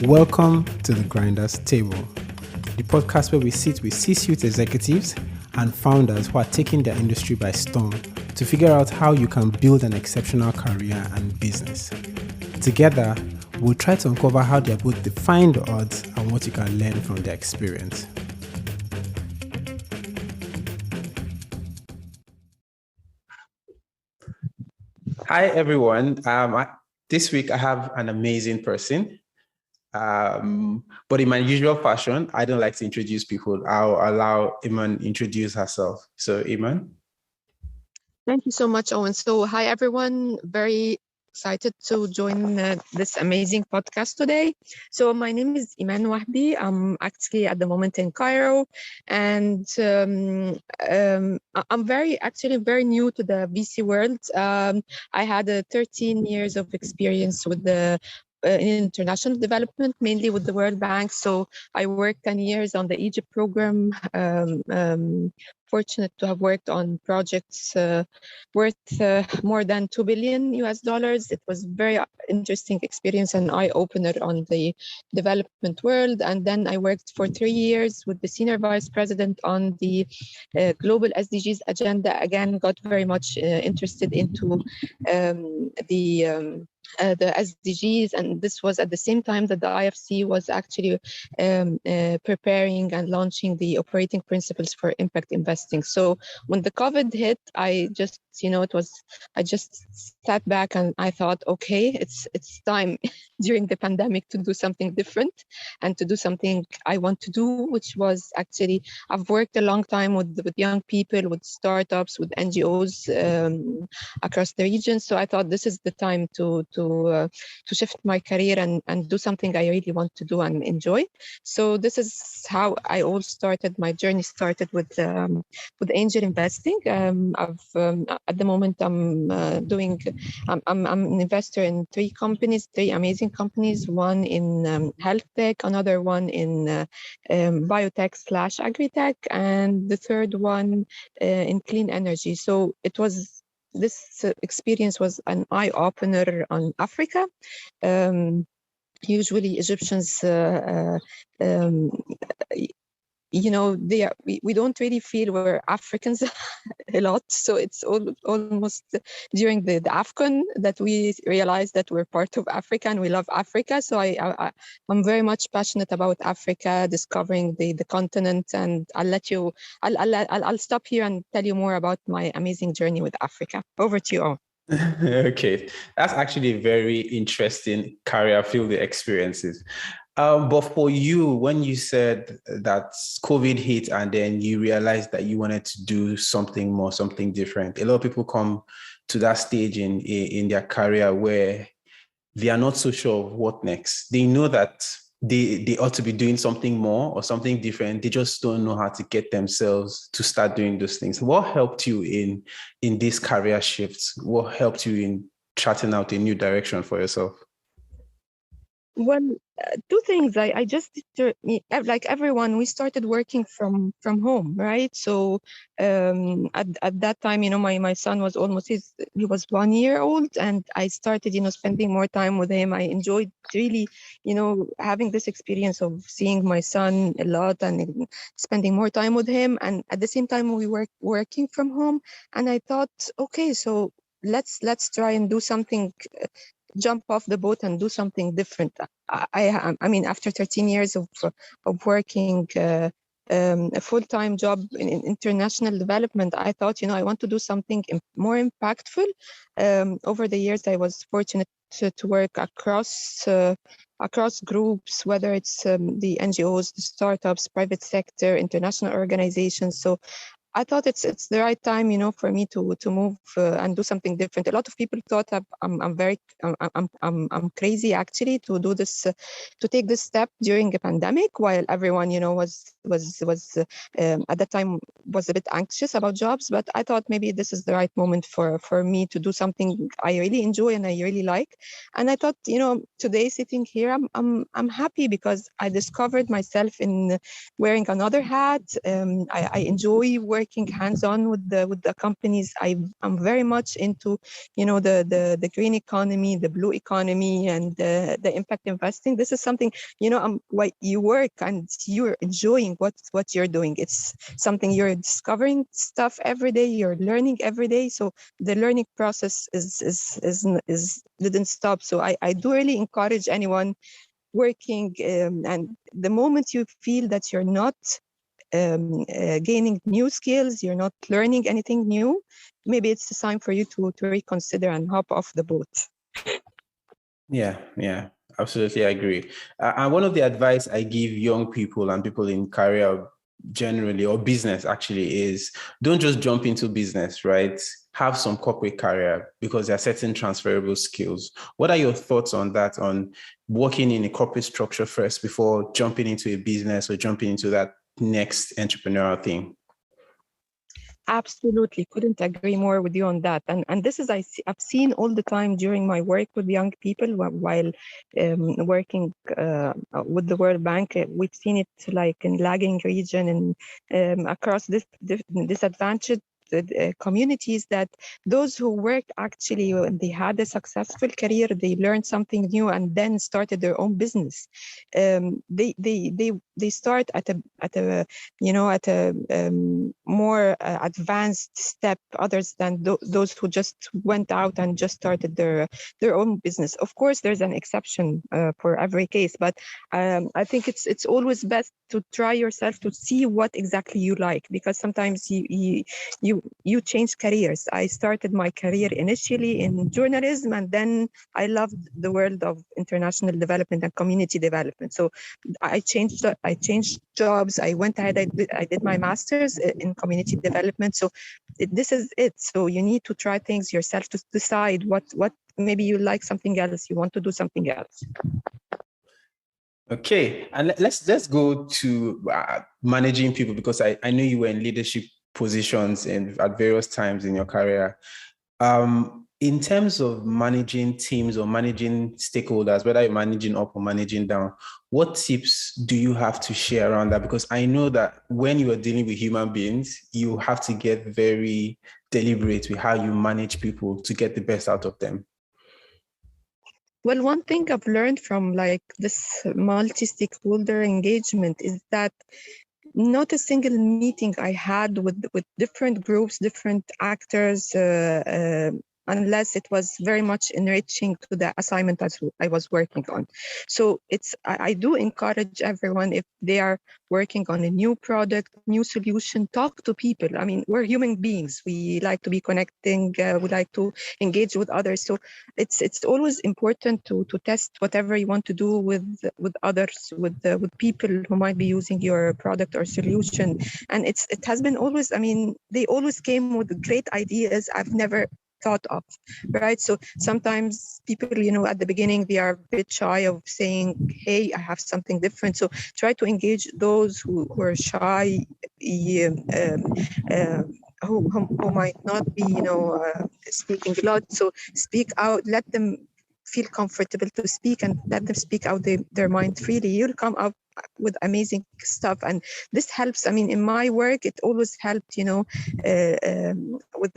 Welcome to the Grinders Table, the podcast where we sit with C-suite executives and founders who are taking their industry by storm to figure out how you can build an exceptional career and business. Together, we'll try to uncover how they are both defying the odds and what you can learn from their experience. Hi, everyone. This week I have an amazing person. But in my usual fashion, I don't like to introduce people. I'll allow Eman introduce herself. So, Eman. Thank you so much, Owen. So, hi, everyone. Very excited to join this amazing podcast today. So, my name is Eman Wahby. I'm actually at the moment in Cairo, and I'm very new to the VC world. I had 13 years of experience with the in international development, mainly with the World Bank. So I worked 10 years on the Egypt program. Fortunate to have worked on projects worth more than $2 billion US. It was very interesting experience and eye-opener on the development world. And then I worked for 3 years with the senior vice president on the global SDGs agenda. Again, got very much interested into the SDGs, and this was at the same time that the IFC was actually preparing and launching the operating principles for impact investing. So when the COVID hit, I just sat back and I thought, okay, it's time during the pandemic to do something different and to do something I want to do, which was actually, I've worked a long time with young people, with startups, with NGOs across the region. So I thought this is the time to shift my career and do something I really want to do and enjoy. So this is how my journey started with angel investing. At the moment I'm an investor in three amazing companies, one in health tech, another one in biotech / agri-tech, and the third one in clean energy. So this experience was an eye-opener on Africa. Usually Egyptians, we don't really feel we're Africans a lot. So it's almost during the AFCON that we realize that we're part of Africa and we love Africa. So I'm very much passionate about Africa, discovering the continent, and I'll stop here and tell you more about my amazing journey with Africa. Over to you all. Okay, that's actually a very interesting career field experiences. But for you, when you said that COVID hit and then you realized that you wanted to do something more, something different, a lot of people come to that stage in their career where they are not so sure of what next. They know that they ought to be doing something more or something different. They just don't know how to get themselves to start doing those things. What helped you in this career shifts? What helped you in charting out a new direction for yourself? Well, two things. I just, like everyone, we started working from home, right? So at that time, my son was he was 1 year old, and I started, spending more time with him. I enjoyed really, having this experience of seeing my son a lot and spending more time with him. And at the same time, we were working from home. And I thought, okay, so let's try and do something. Jump off the boat and do something different. I mean, after 13 years of working a full-time job in international development, I thought, I want to do something more impactful. Over the years, I was fortunate to work across groups, whether it's the NGOs, the startups, private sector, international organizations. So I thought it's the right time, for me to move and do something different. A lot of people thought I'm crazy actually to do this, to take this step during a pandemic, while everyone, was at that time was a bit anxious about jobs. But I thought maybe this is the right moment for me to do something I really enjoy and I really like. And I thought, today sitting here, I'm happy because I discovered myself in wearing another hat. I enjoy working working hands-on with the companies. I'm very much into, the green economy, the blue economy, and the impact investing. This is something, why you work and you're enjoying what you're doing. It's something you're discovering stuff every day. You're learning every day. So the learning process is didn't stop. So I do really encourage anyone working, and the moment you feel that you're not gaining new skills, you're not learning anything new, maybe it's the time for you to reconsider and hop off the boat. Yeah, absolutely, I agree. And one of the advice I give young people and people in career generally, or business actually, is don't just jump into business, right? Have some corporate career, because there are certain transferable skills. What are your thoughts on that, on working in a corporate structure first before jumping into a business or jumping into that next entrepreneurial thing? Absolutely, couldn't agree more with you on that. And this is I've seen all the time during my work with young people while working with the World Bank. We've seen it like in lagging region and across this disadvantaged communities, that those who worked actually, when they had a successful career, they learned something new and then started their own business. They start at a more advanced step, others than those who just went out and just started their own business. Of course, there's an exception for every case, but I think it's always best to try yourself to see what exactly you like, because sometimes you change careers. I started my career initially in journalism, and then I loved the world of international development and community development. So I changed jobs. I went ahead. I did my master's in community development. So this is it. So you need to try things yourself to decide what maybe you like something else. You want to do something else. Okay, and let's go to managing people, because I know you were in leadership positions at various times in your career. In terms of managing teams or managing stakeholders, whether you're managing up or managing down, what tips do you have to share around that? Because I know that when you are dealing with human beings, you have to get very deliberate with how you manage people to get the best out of them. Well, one thing I've learned from like this multi-stakeholder engagement is that not a single meeting I had with different groups, different actors, unless it was very much enriching to the assignment I was working on. So I do encourage everyone, if they are working on a new product, new solution, talk to people. I mean, we're human beings. We like to be connecting. We like to engage with others. So it's always important to test whatever you want to do with others, with people who might be using your product or solution. And it has been always, I mean, they always came with great ideas I've never thought of, right? So sometimes people, at the beginning, they are a bit shy of saying, hey, I have something different. So try to engage those who are shy, who might not be, speaking a lot. So speak out, let them feel comfortable to speak, and let them speak out their mind freely. You'll come up with amazing stuff, and this helps. I mean, in my work, it always helped. With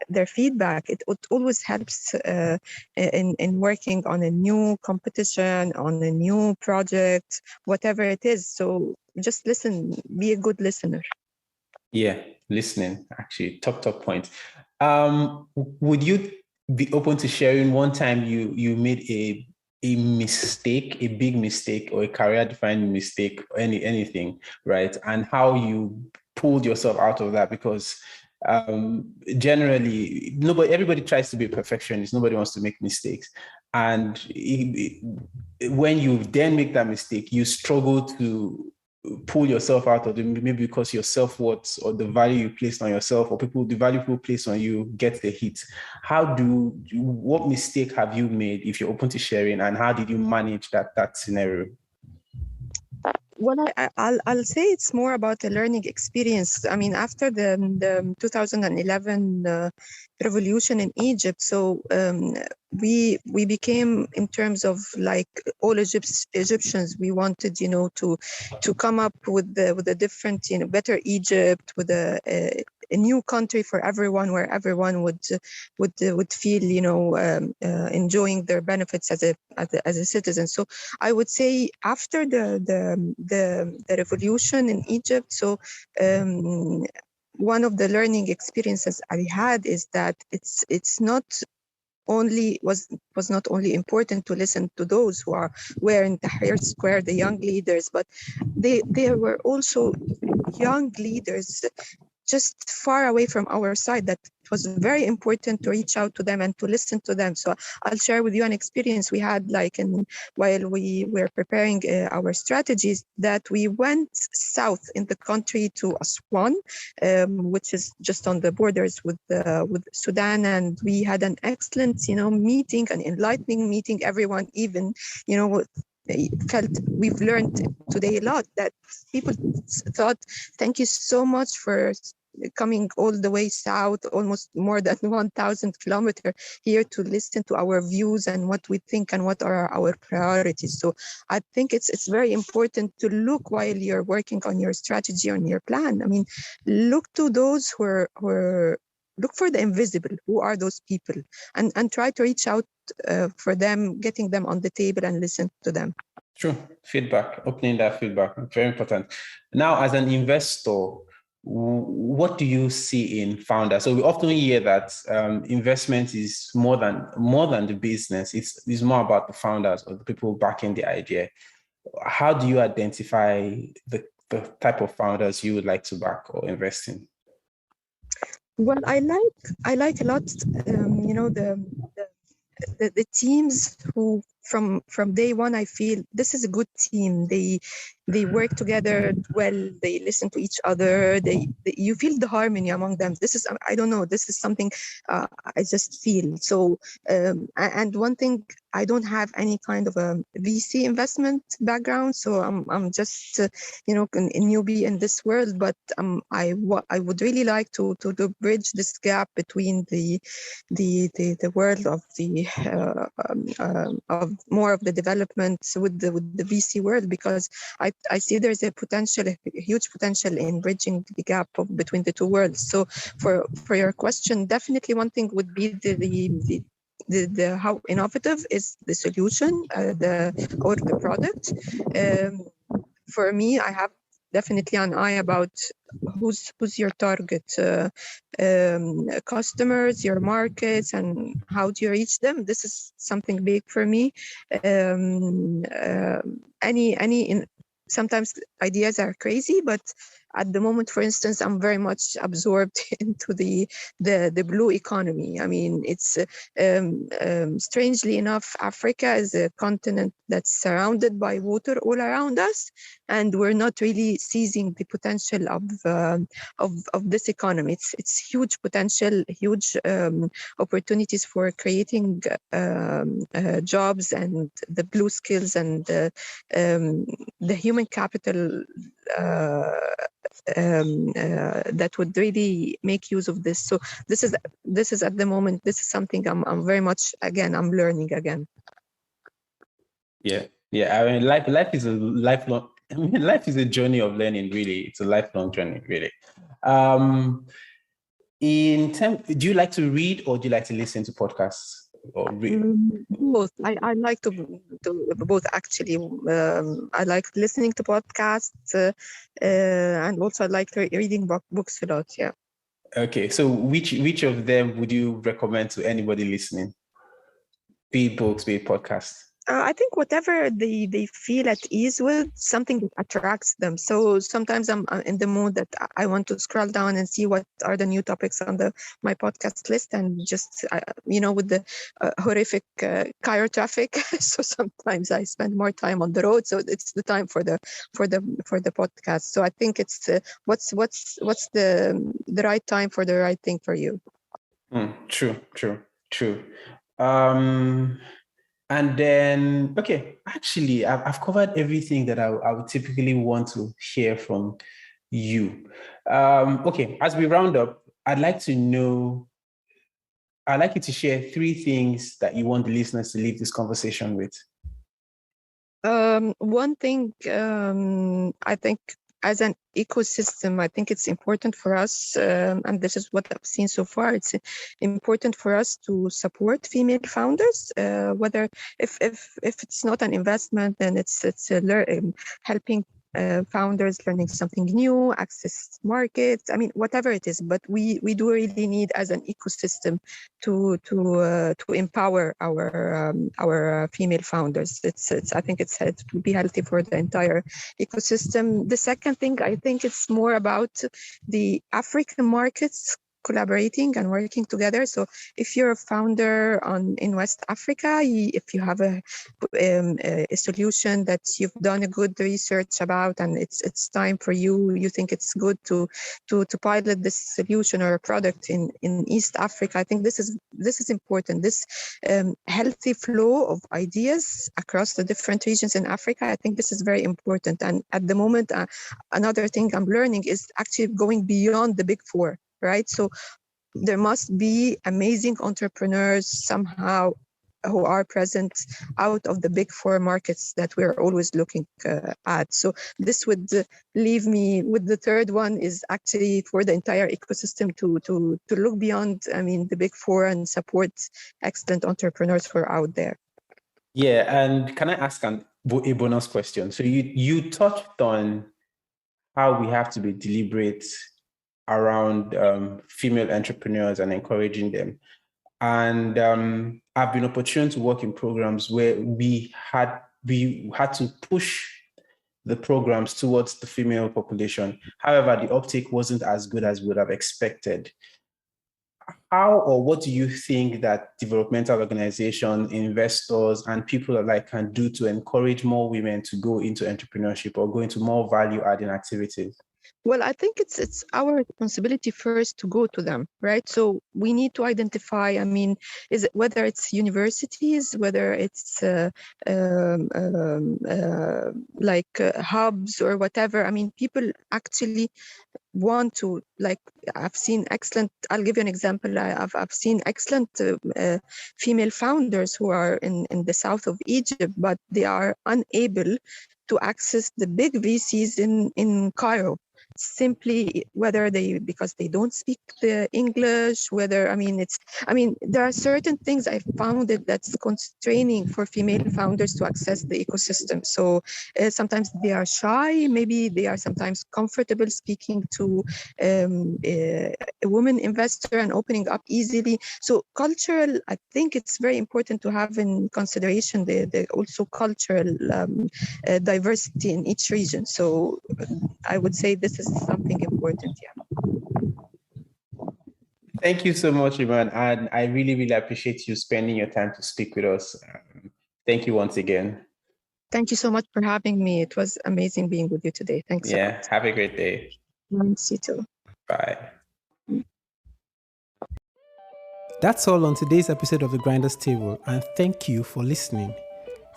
their feedback, it always helps in working on a new competition, on a new project, whatever it is. So just listen, be a good listener. Yeah, listening, actually, top point. Would you be open to sharing one time you made a mistake, a big mistake, or a career-defining mistake, or anything, right? And how you pulled yourself out of that? Because generally, everybody tries to be a perfectionist. Nobody wants to make mistakes. And when you then make that mistake, you struggle to pull yourself out of it, maybe because your self-worth or the value you placed on yourself, or the value people place on you, gets the hit. What mistake have you made, if you're open to sharing, and how did you manage that scenario? Well, I'll say it's more about a learning experience. I mean, after the 2011 revolution in Egypt, so we became, in terms of like all Egyptians, we wanted, to come up with a different, better Egypt, with a new country for everyone, where everyone would feel, enjoying their benefits as a citizen. So I would say after the revolution in Egypt, so one of the learning experiences I had is that it's not only was not only important to listen to those were in Tahrir Square, the young leaders, but there were also young leaders just far away from our side, that it was very important to reach out to them and to listen to them. So I'll share with you an experience we had, while we were preparing our strategies, that we went south in the country to Aswan, which is just on the borders with Sudan, and we had an excellent, meeting, an enlightening meeting. Everyone, even, felt we've learned today a lot, that people thought, thank you so much for coming all the way south, almost more than 1,000 kilometers here, to listen to our views and what we think and what are our priorities. So I think it's very important to look, while you're working on your strategy, on your plan. I mean, look to those who are look for the invisible. Who are those people? And try to reach out for them, getting them on the table and listen to them. True. Feedback, opening that feedback, very important. Now, as an investor, what do you see in founders? So we often hear that investment is more than the business. It's more about the founders or the people backing the idea. How do you identify the type of founders you would like to back or invest in? Well, I like a lot, the teams who from day one, I feel this is a good team. They work together well. They listen to each other. You feel the harmony among them. This is, I don't know, this is something I just feel. So and one thing, I don't have any kind of a VC investment background, so I'm just a newbie in this world. But I would really like to bridge this gap between the world of of more of the development with the VC world, because I see there's a huge potential in bridging the gap between the two worlds. So for your question, definitely one thing would be the how innovative is the solution, or the product. For me, I have definitely an eye about who's your target customers, your markets, and how do you reach them. This is something big for me. Sometimes ideas are crazy, but at the moment, for instance, I'm very much absorbed into the blue economy. I mean, it's strangely enough, Africa is a continent that's surrounded by water all around us, and we're not really seizing the potential of this economy. It's huge potential, huge opportunities for creating jobs and the blue skills and the human capital that would really make use of this. So this is at the moment, this is something I'm very much, again, I'm learning again. Yeah. I mean, life is a lifelong. I mean, life is a journey of learning. Really, it's a lifelong journey. Really. Do you like to read or do you like to listen to podcasts? Or read? Both. I like to both, actually. I like listening to podcasts, and also I like reading books a lot. Yeah. Okay, so which of them would you recommend to anybody listening? Be it books, be it podcasts. I think whatever they feel at ease with, something that attracts them. So sometimes I'm in the mood that I want to scroll down and see what are the new topics on my podcast list, and just with the horrific Cairo traffic, so sometimes I spend more time on the road. So it's the time for the podcast. So I think it's what's the right time for the right thing for you. True. And then, okay, actually, I've covered everything that I would typically want to hear from you. Okay, as we round up, I'd like you to share 3 things that you want the listeners to leave this conversation with. One thing, I think as an ecosystem, I think it's important for us, and this is what I've seen so far. It's important for us to support female founders, whether if it's not an investment, then it's helping founders learning something new, access markets. I mean, whatever it is, but we do really need as an ecosystem to empower our female founders. I think it will be healthy for the entire ecosystem. The second thing, I think it's more about the African markets collaborating and working together. So if you're a founder in West Africa, if you have a solution that you've done a good research about, and it's time for you think it's good to pilot this solution or a product in East Africa, I think this is important. This healthy flow of ideas across the different regions in Africa, I think this is very important. And at the moment, another thing I'm learning is actually going beyond the big four. Right, so there must be amazing entrepreneurs somehow who are present out of the big four markets that we're always looking at. So this would leave me with the third one is actually for the entire ecosystem to look beyond, the big four and support excellent entrepreneurs who are out there. Yeah, and can I ask a bonus question? So you touched on how we have to be deliberate around female entrepreneurs and encouraging them. And I've been opportune to work in programs where we had to push the programs towards the female population. However, the uptake wasn't as good as we would have expected. How or what do you think that developmental organizations, investors, and people alike can do to encourage more women to go into entrepreneurship or go into more value-adding activities? Well, I think it's our responsibility first to go to them, right? So we need to identify, whether it's universities, whether it's hubs or whatever. People actually want to, I've seen excellent, I'll give you an example. I've seen excellent female founders who are in the south of Egypt, but they are unable to access the big VCs in Cairo. Simply because they don't speak the English, there are certain things I found that's constraining for female founders to access the ecosystem. So sometimes they are shy, maybe they are sometimes comfortable speaking to a woman investor and opening up easily. So cultural, I think it's very important to have in consideration the also cultural diversity in each region. So I would say this is something important. Yeah. Thank you so much, Eman. And I really, really appreciate you spending your time to speak with us. Thank you once again. Thank you so much for having me. It was amazing being with you today. Thanks. Yeah, have a great day. Thanks, you too. Bye. That's all on today's episode of The Grinders Table, and thank you for listening.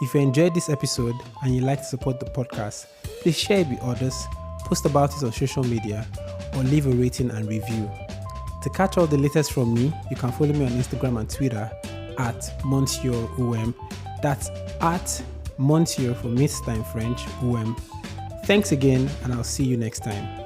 If you enjoyed this episode and you'd like to support the podcast, please share it with others, post about it on social media, or leave a rating and review. To catch all the latest from me, you can follow me on Instagram and Twitter at MonsieurOM. That's at Monsieur for Miss in French, OM. Thanks again, and I'll see you next time.